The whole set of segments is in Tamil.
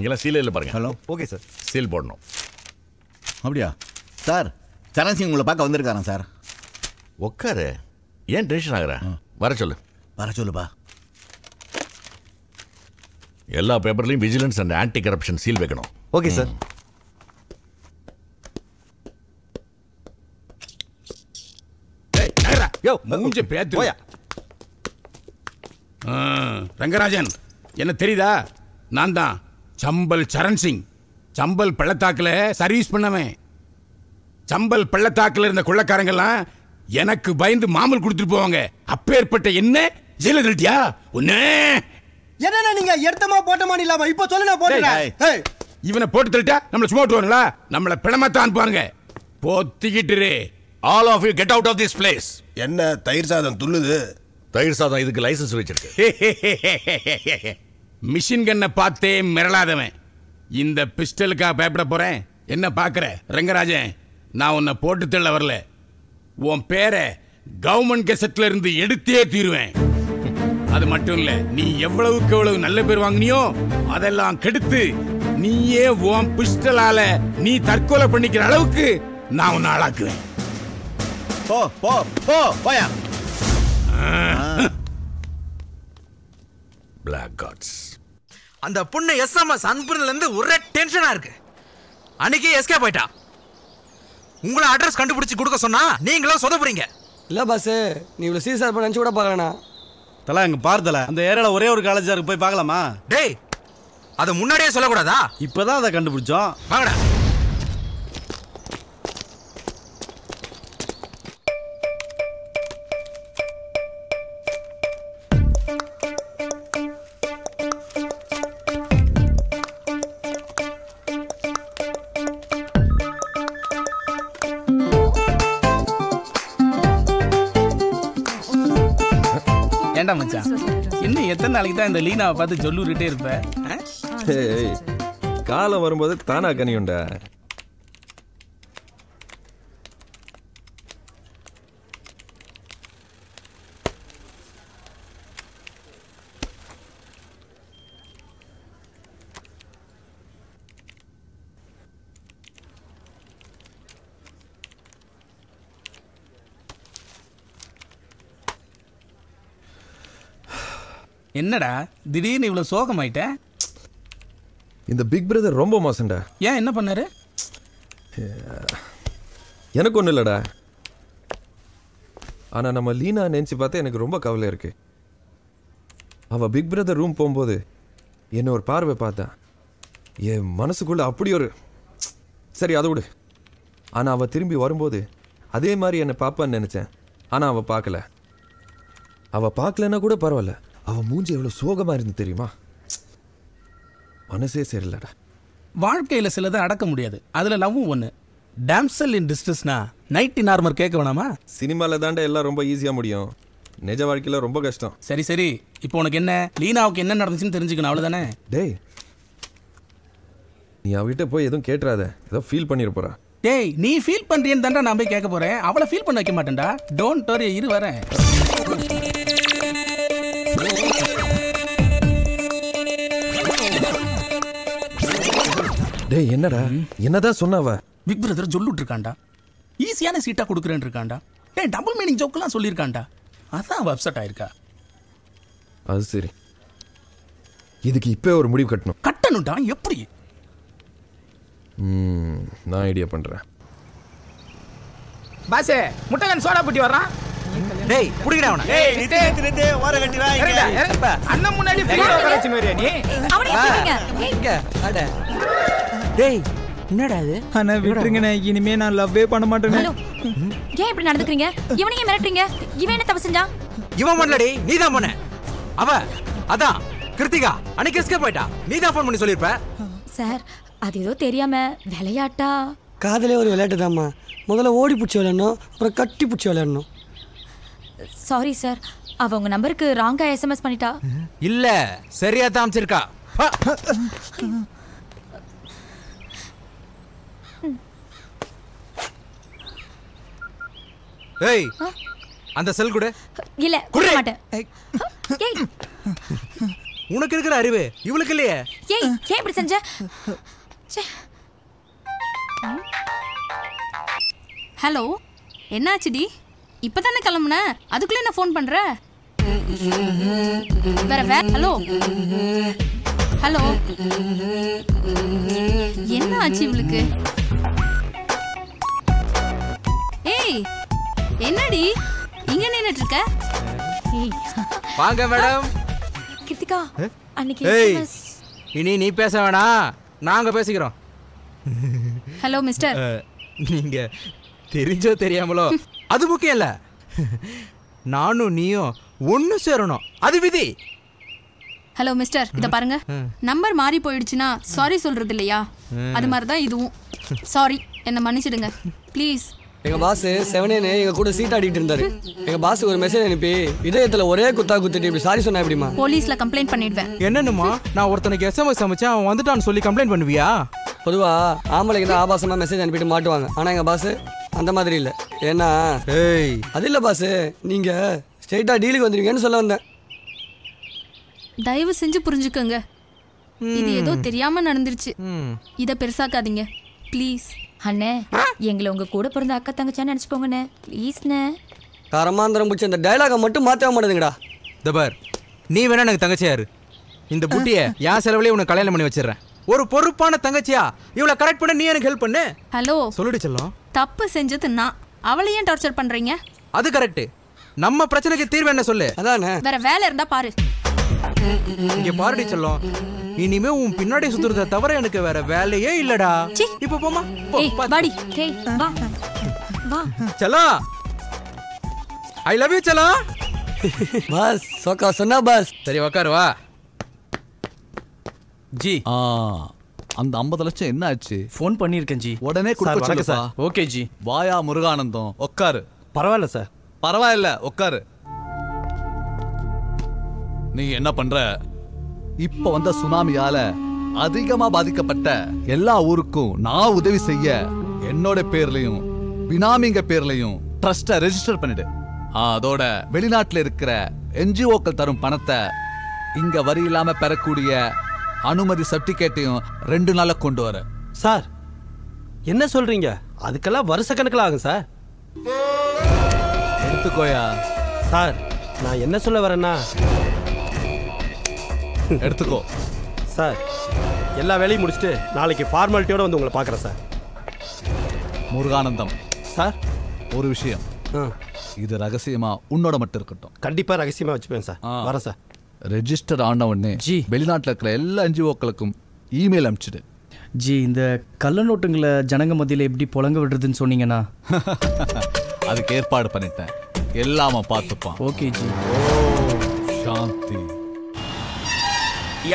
இங்கெல்லாம் சீல் இல்லை பாருங்க. ஹலோ. Okay sir. சீல் போடணும். அப்படியா சார்? சரண் சிங் உங்களை பார்க்க வந்திருக்காரன் சார். உட்காரு. ஏன் டென்ஷன் ஆகுற? வர சொல்லு. வர சொல்லுப்பா. எல்லா பேப்பர்லையும் vigilance and anti corruption seal வைக்கணும். Okay sir. ரங்கராஜன், என்ன தெரியுதா? நான் தான் சம்பல் சரண் சிங். சம்பல் பள்ளத்தாக்குல சர்வீஸ் பண்ணவன். சம்பல் பள்ளத்தாக்குல இருந்த கொள்ளக்காரங்கெல்லாம் எனக்கு பயந்து மாமல் கொடுத்துட்டு போவாங்க. அப்பேற்பட்ட என்ன ஜெயில தள்ளிட்டியா? ஒண்ணே என்ன நீங்க எடுத்தமா போட்டமா இல்லாம இப்ப சொல்லு நான் போடுறேன். இவனை போட்டு தள்ளிட்டா நம்மள சும்மா விட்டுவாங்களா? நம்மள பிணமாத்தான் அனுப்புவாங்க. போத்திக்கிட்டு all of you get out of this place. என்ன தயிர் சாதம் துள்ளுது? தயிர் சாதம் இதுக்கு லைசன்ஸ் வச்சிருக்கு. மிஷின் கண்ணை பார்த்தே மிரளாதவன். இந்த பிஸ்டலுக்கா பயப்பட போறேன்? என்ன பாக்குற ரங்கராஜன்? நான் உன்னை போட்டு தள்ள வரல. உன் பேரை கவர்மெண்ட் கெசட்ல இருந்து எடுத்தே தீருவேன். அது மட்டும் இல்ல, நீ எவ்வளவுக்கு எவ்வளவு நல்ல பேர் வாங்கினியோ அதெல்லாம் கெடுத்து நீயே உன் பிஸ்டலால நீ தற்கொலை பண்ணிக்கிற அளவுக்கு நான் உன்னை ஆளாக்குவேன். போ போ போ போயா. Black gods. அந்த பொண்ணு எஸ்எம்எஸ் அனுப்புறதுல இருந்து ஒரே டென்ஷனா இருக்கு. அன்னைக்கு எஸ்கேப் ஆயிட்டா. உங்களை அட்ரஸ் கண்டுபிடிச்சு கொடுக்க சொன்னா நீங்களும் சொதப்புறீங்க. இல்ல பாஸ், நீ இவ்வளவு சீரியஸா பண்ண நினைச்சு கூட பார்க்கலனா. தல அங்க பாருதல அந்த ஏரியால ஒரே ஒரு காலேஜா இருக்கு, போய் பார்க்கலாமா? டேய், அத முன்னாடியே சொல்லக்கூடாதா? இப்பதான் அதை கண்டுபிடிச்சோம். வாங்கடா. ஏண்டா மச்சான், இன்னும் எத்தனை நாளைக்கு தான் இந்த லீனாவை பார்த்து சொல்லிட்டே இருப்ப? காலம் வரும்போது தானா கனியுண்டா. என்னடா திடீர்னு இவ்வளவு சோகமாயிட்ட? இந்த பிக் பிரதர் ரொம்ப மோசம்டா. ஏன், என்ன பண்ணாரு? எனக்கு ஒன்றும் இல்லைடா. ஆனால் நம்ம லீனா நினச்சி பார்த்தா எனக்கு ரொம்ப கவலை இருக்கு. அவள் பிக் பிரதர் ரூம் போகும்போது என்ன ஒரு பார்வை பார்த்தா என் மனசுக்குள்ள அப்படி ஒரு சரி அதை விடு. ஆனால் அவள் திரும்பி வரும்போது அதே மாதிரி என்னை பார்ப்பான்னு நினச்சேன். ஆனால் அவள் பார்க்கல. அவள் பார்க்கலன்னா கூட பரவாயில்ல, அவள் மூஞ்சி எவ்வளோ சோகமாக இருந்து தெரியுமா? மனசே சரியில்லடா. வாழ்க்கையில் சிலதை அடக்க முடியாது, அதில் லவ்வும் ஒன்று. டேம்சல் இன் டிஸ்ட்ரெஸ்னா நைட் இன் ஆர்மர் கேட்க வேணாமா? சினிமாவில் தாண்டா எல்லாம் ரொம்ப ஈஸியாக முடியும், நிஜ வாழ்க்கையில் ரொம்ப கஷ்டம். சரி சரி, இப்போ உனக்கு என்ன, லீனாவுக்கு என்ன நடந்துச்சுன்னு தெரிஞ்சுக்கணும், அவ்வளோதானே? டேய், நீ அவகிட்ட போய் எதுவும் கேட்டுறாத, ஏதோ ஃபீல் பண்ணிட போறா. டேய், நீ ஃபீல் பண்ணுறியன்னு தாண்டா நான் போய் கேட்க போகிறேன், அவளை ஃபீல் பண்ண வைக்க மாட்டேன்டா. டோன்ட் வரி, இரு வரேன். டேய், என்னடா என்னதான் சொன்னவ? பிக் பிரதர் சொல்லிட்டு இருக்காண்டா, ஈஸியான சீட்டா கொடுக்குறேன்னு இருக்காண்டா. டேய், டபுள் மீனிங் ஜோக்கெல்லாம் சொல்லியிருக்காண்டா. அதான் அவ அப்செட் ஆயிருக்கா. அது சரி, இதுக்கு இப்போ ஒரு முடிவு கட்டணும். கட்டணும்டா, எப்படி? நான் ஐடியா பண்றேன். பாசே, முட்டைகன் சோடா புட்டி வர்றான். டேய், புடிங்கடா அவனை. ஏய், நிறுத்து ஓர கட்டி வா. இறங்கப்பா, அண்ணன் முன்னாடி ஃபீல் ஓவரேஷன் வரியா நீ? அவனே விட்டுருங்க. இங்க அட. டேய், என்னடா இது? அண்ணா விட்டுருங்கண்ணே, இனிமே நான் லவ்வே பண்ண மாட்டேன். ஹலோ, ஏன் இப்படி நடந்துக்கிறீங்க? இவனையே மிரட்டுறீங்க. இவன் என்ன தப்பு செஞ்சான்? இவன் பண்ணலடி, நீதான் பண்ண. அவ அதான் கிருத்திகா அன்னைக்கு எஸ்கேப் ஆயிட்டா. நீதான் ஃபோன் பண்ணி சொல்லிருப்ப. சார், அது ஏதோ தெரியாம விளையாட்டா. காதலே ஒரு விளையாட்டு தாம்மா. முதல்ல ஓடி பிடிச்சி விளையாடணும், அப்புறம் கட்டி பிடிச்சி விளையாடணும். சாரி சார், அவ உங்க நம்பருக்கு ராங்கா எஸ்எம்எஸ் பண்ணிட்டா. இல்ல, சரியா தான் அமைச்சிருக்கா. ஏய், அந்த செல் கூட இல்ல, கொடுக்க மாட்டேன். ஏய், உனக்கு இருக்கிற அறிவு இவளுக்கு இல்லையே. ஏய் ஏன் இப்படி செஞ்ச? ஹலோ, என்னாச்சுடி? இப்பதானே கிளம்புன, அதுக்குள்ள என்ன ஃபோன் பண்ற? வேற ஹலோ ஹலோ, என்ன ஆச்சு இவளுக்கு? ஏய் என்னடி இங்க நின்னுட்டு இருக்க? ஏய் வாங்க மேடம். கிருத்திகா அன்னைக்கு ஏய் இனி நீ பேச வேணாம், நாங்க பேசிக்கிறோம். Hello mister. நீங்க தெரிஞ்சோ தெரியாமலோ அது முக்கியம் இல்ல, நானும் நீயும் ஒண்ணு சேரணும், அது விதி. ஹலோ மிஸ்டர், இத பாருங்க, நம்பர் மாறி போயிடுச்சுன்னா சாரி சொல்றது இல்லையா, அது மாதிரி தான் இதுவும். சாரி, என்ன மன்னிச்சிடுங்க ப்ளீஸ். எங்க பாஸ் செவனேன்னு எங்க கூட சீட் ஆடிட்டு இருந்தாரு. எங்க பாஸ் ஒரு மெசேஜ் அனுப்பி இதயத்துல ஒரே குத்தா குத்திட்டு இப்படி சாரி சொன்னா எப்படிமா? போலீஸ்ல கம்ப்ளைண்ட் பண்ணிடுவேன். என்னன்னுமா, நான் ஒருத்தனுக்கு எஸ்எம்எஸ் அமைச்சேன், அவன் வந்துட்டான்னு சொல்லி கம்ப்ளைண்ட் பண்ணுவியா? பொதுவா ஆம்பளைக்கு தான் ஆபாசமா மெசேஜ் அனுப்பிட்டு மாட்டுவாங்க. ஆனா எங்க பாஸ் அந்த மாதிரி இல்ல. ஏன்னா அது இல்ல பாஸ், நீங்க ஸ்ட்ரைட்டா டீலுக்கு வந்துருவீங்கன்னு சொல்ல வந்தேன். தயவு செஞ்சு புரிஞ்சுக்கோங்க, இது ஏதோ தெரியாம நடந்துருச்சு, இத பெருசாக்காதீங்க ப்ளீஸ். அண்ணே, எங்களை உங்க கூட பிறந்த அக்கா தங்கச்சான்னு நினைச்சுக்கோங்கண்ணே ப்ளீஸ்ண்ணே. கரமாந்திரம் பிடிச்ச இந்த டைலாக மட்டும் மாற்றவே மாட்டேதுங்கடா. தபார், நீ வேணா எனக்கு தங்கச்சியாரு, இந்த புட்டிய என் செலவுலேயே உனக்கு கல்யாணம் பண்ணி வச்சிடறேன். ஒரு பொறுப்பான தங்கச்சியா இவளை கரெக்ட் பண்ண நீ எனக்கு ஹெல்ப் பண்ணு. ஹலோ சொல்லுடி செல்லம். தப்பு செஞ்சது நான், அவளை ஏன் டார்ச்சர் பண்றீங்க? அது கரெக்ட், நம்ம பிரச்சனைக்கு தீர்வு என்ன சொல்லு. அதானே, வேற வேலை இருந்தா பாரு. இங்க பாருடி செல்லம், இனிமே உன் பின்னாடி சுத்துறத தவிர எனக்கு வேற வேலையே இல்லடா. இப்ப போமா. ஏய் வாடி. டேய் வா வா. செல்லம், ஐ லவ் யூ செல்லம். பாஸ் சோக்கா சொன்னா பாஸ். சரி உட்காரு வா. ஜி அந்த 50 லட்சம் என்ன ஆச்சு? ஃபோன் பண்ணியிருக்கேன் ஜி. உடனே கொடுக்க சொல்லு சார். Okay G. வாயா முருகானந்தம், உட்காரு. பரவாயில்ல சார். பரவாயில்ல, உட்காரு. நீ என்ன பண்ற? இப்ப வந்த சுனாமியால அதிகமா பாதிக்கப்பட்ட எல்லா ஊருக்கும் நான் உதவி செய்ய என்னோட பேர்லயும் பினாமிங்க பேர்லயும் ட்ரஸ்ட ரெஜிஸ்டர் பண்ணிடு. அதோட வெளிநாட்டுல இருக்கிற என்ஜிஓக்கள் தரும் பணத்தை இங்க வரி இல்லாம பெறக்கூடிய அனுமதி சர்டிபிகேட்டையும் 2 நாள்ல கொண்டு வர. சார் என்ன சொல்றீங்க? அதுக்கெல்லாம் வருஷ கணக்கில் ஆகும் சார். எடுத்துக்கோயா. சார் நான் என்ன சொல்ல வரேன்னா, எடுத்துக்கோ சார். எல்லா வேலையும் முடிச்சுட்டு நாளைக்கு ஃபார்மாலிட்டியோட வந்து உங்களை பார்க்குறேன் சார். முருகானந்தம் சார், ஒரு விஷயம், இது ரகசியமா உன்னோட மட்டும் இருக்கட்டும். கண்டிப்பா ரகசியமா வச்சுப்பேன் சார். வரேன் சார். ரெஜிஸ்டர் ஆன உடனே ஜி, வெளிநாட்டில் இருக்கிற எல்லா என்ஜிஓக்களுக்கும் இமெயில் அனுப்பிச்சிடு. ஜி, இந்த கள்ள நோட்டுங்களை ஜனங்க மத்தியில் எப்படி புழங்க விடுறதுன்னு சொன்னீங்கன்னா அதுக்கு ஏற்பாடு பண்ணிட்டேன், எல்லாம பார்த்துப்பான். Okay G. சாந்தி.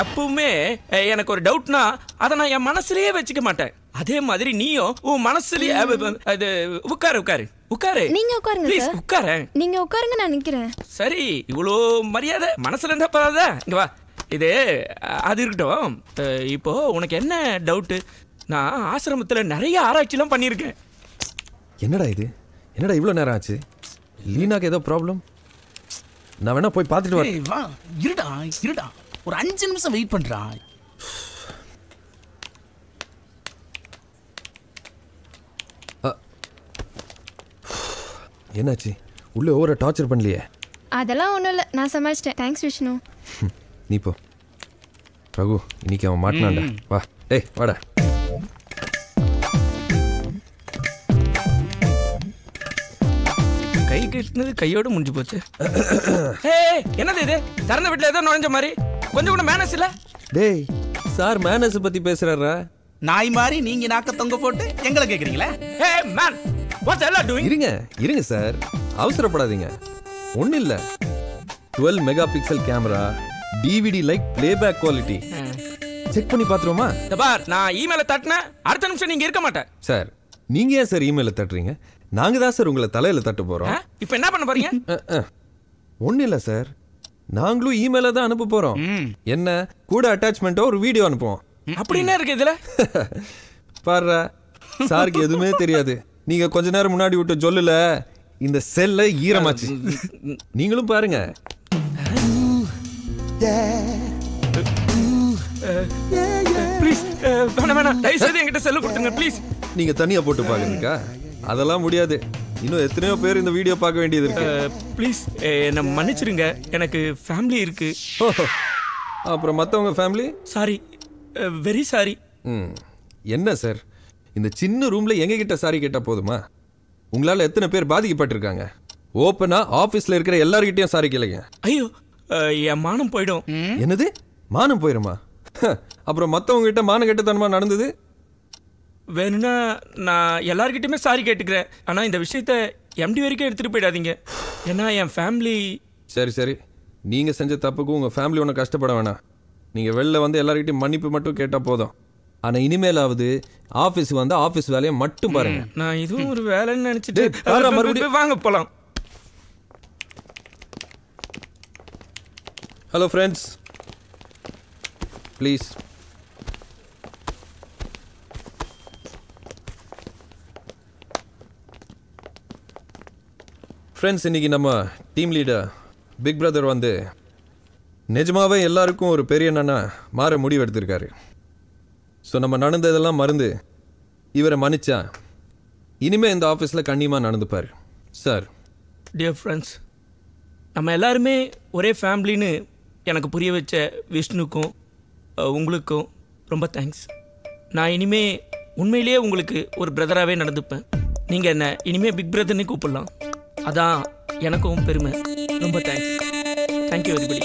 எப்பவுமே எனக்கு ஒரு டவுட்னா அதை நான் என் மனசுலயே வச்சுக்க மாட்டேன். அதே மாதிரி நீயும் உன் மனசுலயே அது உட்காரு உட்காரு உட்காரு. நீங்க உட்காருங்க ப்ளீஸ் சார். உட்காரு. நீங்க உட்காருங்க, நான் நிக்கிறேன். சரி, இவ்வளோ மரியாதை மனசுல இருந்தா பரவாதா? இங்க வா. இது அது இருக்கட்டும். இப்போ உனக்கு என்ன டவுட்டு? நான் ஆசிரமத்துல நிறைய ஆராய்ச்சிலாம் பண்ணியிருக்கேன். என்னடா இது? என்னடா இவ்வளோ நேரம் ஆச்சு? லீனாக்கு ஏதோ ப்ராப்ளம்? நான் வேணா போய் பார்த்துட்டு வரேன். வா, இருடா இருடா, ஒரு 5 நிமிஷம் வெயிட் பண்றா. என்னாச்சு? உள்ள ஓவர டார்ச்சர் பண்ணலையே? அதெல்லாம் ஒன்றும் இல்லை, நான் சமாளிச்சிட்டேன். தேங்க்ஸ் விஷ்ணு. நீ போ ரகு, இன்னைக்கு அவன் மாட்டினான்டா. வா டேய் வாடா. கை கட்டினது கையோடு முடிஞ்சு போச்சு. என்னது இது? திறந்த வீட்டில் ஏதோ நுழைஞ்ச மாதிரி, கொஞ்சம் கூட மேனஸ் இல்ல. டேய் சார், மேனஸ் பத்தி பேசுறாரா? நாய் மாதிரி நீங்க நாக்க தொங்க போட்டு எங்களை கேக்குறீங்களா? ஹே மேன், வாட்ஸ் எல்லா டூயிங்? இருங்க சார், அவசரப்படாதீங்க. ஒன்றும் இல்லை, 12 mega pixel camera, DVD like playback quality. Check பண்ணி பார்த்துருவோமா? பார், நான் இமெயில தட்டினேன், அடுத்த நிமிஷம் நீங்க இருக்க மாட்டேன். சார், நீங்க ஏன் சார் இமெயில தட்டுறீங்க? நாங்க தான் சார் உங்களை தலையில தட்ட போறோம். இப்போ என்ன பண்ண போறீங்க? ஒன்றும் இல்லை சார், நாங்களும் இமெயில தான் அனுப்ப போறோம். என்ன கூட அட்டாச்மெண்ட்டோ ஒரு வீடியோ அனுப்புவோம். அப்படி என்ன இருக்கு இதுல? பாரு, சாருக்கு எதுவுமே தெரியாது. நீங்க கொஞ்ச நேரம் முன்னாடி விட்டு சொல்லல, இந்த செல்ல ஈரமாச்சு. நீங்களும் பாருங்க. ப்ளீஸ் வேணாம் தயவு செய்து என்கிட்ட செல்ல கொடுத்துருங்க ப்ளீஸ். நீங்க தனியா போட்டு பாக்குறீங்கக்கா? அதெல்லாம் முடியாது. இன்னும் எத்தனையோ பேர் இந்த வீடியோ பார்க்க வேண்டியது இருக்கு. ப்ளீஸ் என்னை மன்னிச்சிடுங்க, எனக்கு ஃபேமிலி இருக்கு. அப்புறம் மற்றவங்க ஃபேமிலி? Sorry, very sorry. என்ன சார், இந்த சின்ன ரூம்ல எங்க கிட்ட சாரி கேட்டா போதுமா? உங்களால எத்தனை பேர் பாதிக்கப்பட்டிருக்காங்க? ஓப்பனா ஆபீஸ்ல இருக்கிற எல்லார்கிட்டயும் சாரி கேளுங்க. ஐயோ, என் மானம் போயிடும். என்னது மானம் போயிருமா? அப்புறம் மற்றவங்க கிட்ட மான கெட்டத்தனமா நடந்தது? வேணும்னா நான் எல்லார்கிட்டயுமே சாரி கேட்டுக்கிறேன். ஆனா இந்த விஷயத்த எம்டி வரைக்கும் எடுத்துட்டு போயிடாதீங்க. ஏன்னா என் ஃபேமிலி. சரி சரி, நீங்க செஞ்ச தப்புக்கு உங்க ஃபேமிலி ஒன்றும் கஷ்டப்பட வேணாம். நீங்க வெளில வந்து எல்லார்கிட்டையும் மன்னிப்பு மட்டும் கேட்டா போதும். ஆனா இனிமேலாவது ஆபீஸ் வந்து ஆபீஸ் வேலையை மட்டும் பாருங்க. நான் இதுவும் ஒரு வேலைன்னு நினைச்சிட்டு மறுபடியும் வாங்க போலாம். Hello friends, please. ஃப்ரெண்ட்ஸ், இன்னைக்கு நம்ம டீம் லீடர் பிக் பிரதர் வந்து நிஜமாவே எல்லாருக்கும் ஒரு பெரிய அண்ணனா மாற முடிவு எடுத்திருக்காரு. ஸோ நம்ம நடந்ததெல்லாம் மறந்து இவரை மன்னிச்சா இனிமே இந்த ஆஃபீஸில் கண்ணியமாக நடந்துப்பார் சார். டியர் ஃப்ரெண்ட்ஸ், நம்ம எல்லாருமே ஒரே ஃபேமிலின்னு எனக்கு புரிய வச்ச விஷ்ணுக்கும் உங்களுக்கும் ரொம்ப தேங்க்ஸ். நான் இனிமே உண்மையிலேயே உங்களுக்கு ஒரு பிரதராகவே நடந்துப்பேன். நீங்கள் என்ன இனிமே பிக் பிரதர்னு கூப்பிடலாம். அதான் எனக்கும் பெருமை. ரொம்ப தேங்க்ஸ். Thank you everybody.